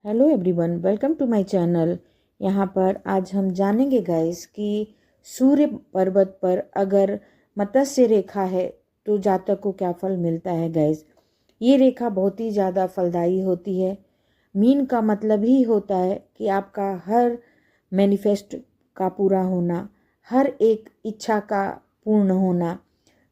Hello everyone, welcome to my channel. यहाँ पर आज हम जानेंगे गाइस कि सूर्य पर्वत पर अगर मत्स्य रेखा है तो जातक को क्या फल मिलता है। गाइस, ये रेखा बहुत ही ज़्यादा फलदायी होती है। मीन का मतलब ही होता है कि आपका हर मैनिफेस्ट का पूरा होना, हर एक इच्छा का पूर्ण होना।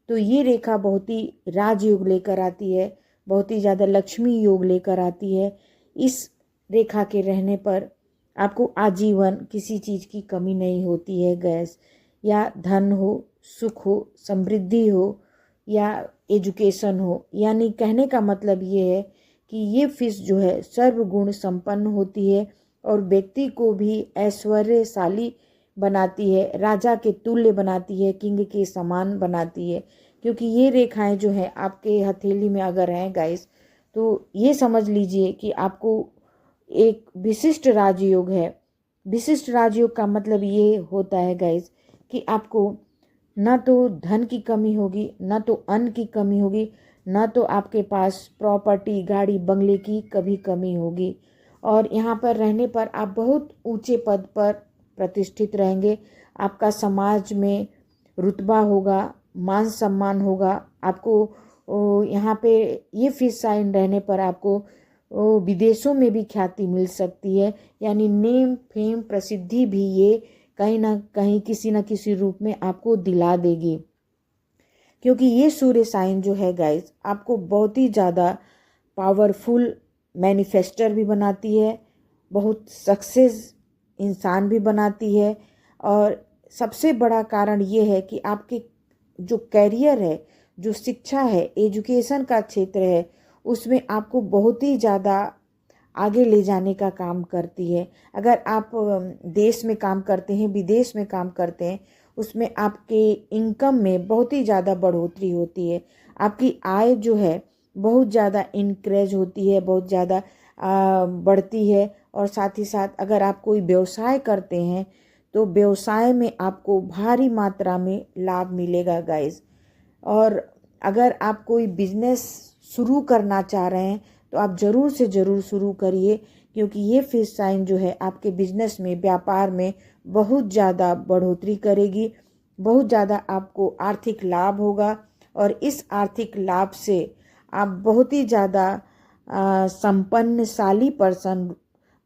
तो ये रेखा बहुत ही राजयोग लेकर आती है, बहुत ही ज़्यादा लक्ष्मी योग लेकर आती है। इस रेखा के रहने पर आपको आजीवन किसी चीज़ की कमी नहीं होती है। गैस या धन हो, सुख हो, समृद्धि हो या एजुकेशन हो, यानी कहने का मतलब ये है कि ये फिश जो है सर्वगुण संपन्न होती है और व्यक्ति को भी ऐश्वर्यशाली बनाती है, राजा के तुल्य बनाती है, किंग के समान बनाती है। क्योंकि ये रेखाएं जो है आपके हथेली में अगर हैं गाइस, तो ये समझ लीजिए कि आपको एक विशिष्ट राजयोग है। विशिष्ट राजयोग का मतलब ये होता है गाइस कि आपको ना तो धन की कमी होगी, ना तो अन्न की कमी होगी, ना तो आपके पास प्रॉपर्टी, गाड़ी, बंगले की कभी कमी होगी। और यहाँ पर रहने पर आप बहुत ऊंचे पद पर प्रतिष्ठित रहेंगे। आपका समाज में रुतबा होगा, मान सम्मान होगा। आपको यहाँ पे ये फिश साइन रहने पर आपको विदेशों में भी ख्याति मिल सकती है, यानी नेम फेम प्रसिद्धि भी ये कहीं ना कहीं किसी न किसी रूप में आपको दिला देगी। क्योंकि ये सूर्य साइन जो है गाइस आपको बहुत ही ज़्यादा पावरफुल मैनिफेस्टर भी बनाती है, बहुत सक्सेस इंसान भी बनाती है। और सबसे बड़ा कारण ये है कि आपके जो कैरियर है, जो शिक्षा है, एजुकेशन का क्षेत्र है, उसमें आपको बहुत ही ज़्यादा आगे ले जाने का काम करती है। अगर आप देश में काम करते हैं, विदेश में काम करते हैं, उसमें आपके इनकम में बहुत ही ज़्यादा बढ़ोतरी होती है। आपकी आय जो है बहुत ज़्यादा इनक्रेज होती है, बहुत ज़्यादा बढ़ती है। और साथ ही साथ अगर आप कोई व्यवसाय करते हैं तो व्यवसाय में आपको भारी मात्रा में लाभ मिलेगा गाइस। और अगर आप कोई बिजनेस शुरू करना चाह रहे हैं तो आप ज़रूर से ज़रूर शुरू करिए, क्योंकि ये फिश साइन जो है आपके बिजनेस में, व्यापार में बहुत ज़्यादा बढ़ोतरी करेगी। बहुत ज़्यादा आपको आर्थिक लाभ होगा और इस आर्थिक लाभ से आप बहुत ही ज़्यादा संपन्नशाली पर्सन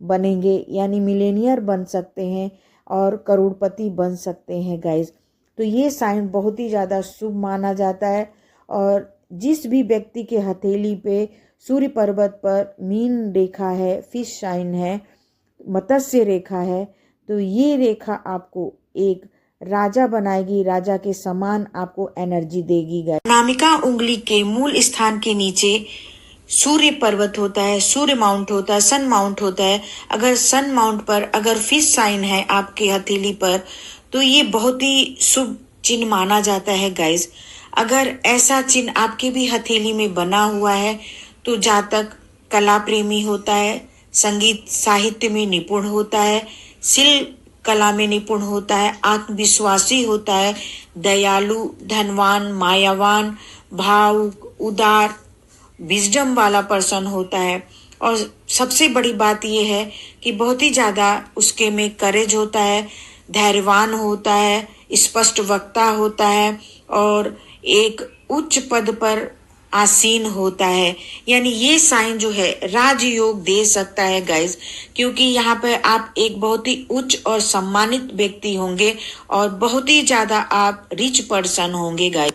बनेंगे, यानी मिलेनियर बन सकते हैं और करोड़पति बन सकते हैं गाइस। तो ये साइन बहुत ही ज़्यादा शुभ माना जाता है। और जिस भी व्यक्ति के हथेली पे सूर्य पर्वत पर मीन रेखा है, फिश साइन है, मत्स्य रेखा है, तो ये रेखा आपको एक राजा बनाएगी, राजा के समान आपको एनर्जी देगी गाइस। अनामिका उंगली के मूल स्थान के नीचे सूर्य पर्वत होता है, सूर्य माउंट होता है, सन माउंट होता है। अगर सन माउंट पर अगर फिश साइन है आपके हथेली पर तो ये बहुत ही शुभ चिन्ह माना जाता है गाइस। अगर ऐसा चिन्ह आपके भी हथेली में बना हुआ है तो जातक कला प्रेमी होता है, संगीत साहित्य में निपुण होता है, शिल्प कला में निपुण होता है, आत्मविश्वासी होता है, दयालु, धनवान, मायावान, भावुक, उदार, विजडम वाला पर्सन होता है। और सबसे बड़ी बात यह है कि बहुत ही ज्यादा उसके में करेज होता है, धैर्यवान होता है, स्पष्ट वक्ता होता है और एक उच्च पद पर आसीन होता है। यानी ये साइन जो है राजयोग दे सकता है गाइस, क्योंकि यहाँ पे आप एक बहुत ही उच्च और सम्मानित व्यक्ति होंगे और बहुत ही ज्यादा आप रिच पर्सन होंगे गाइस।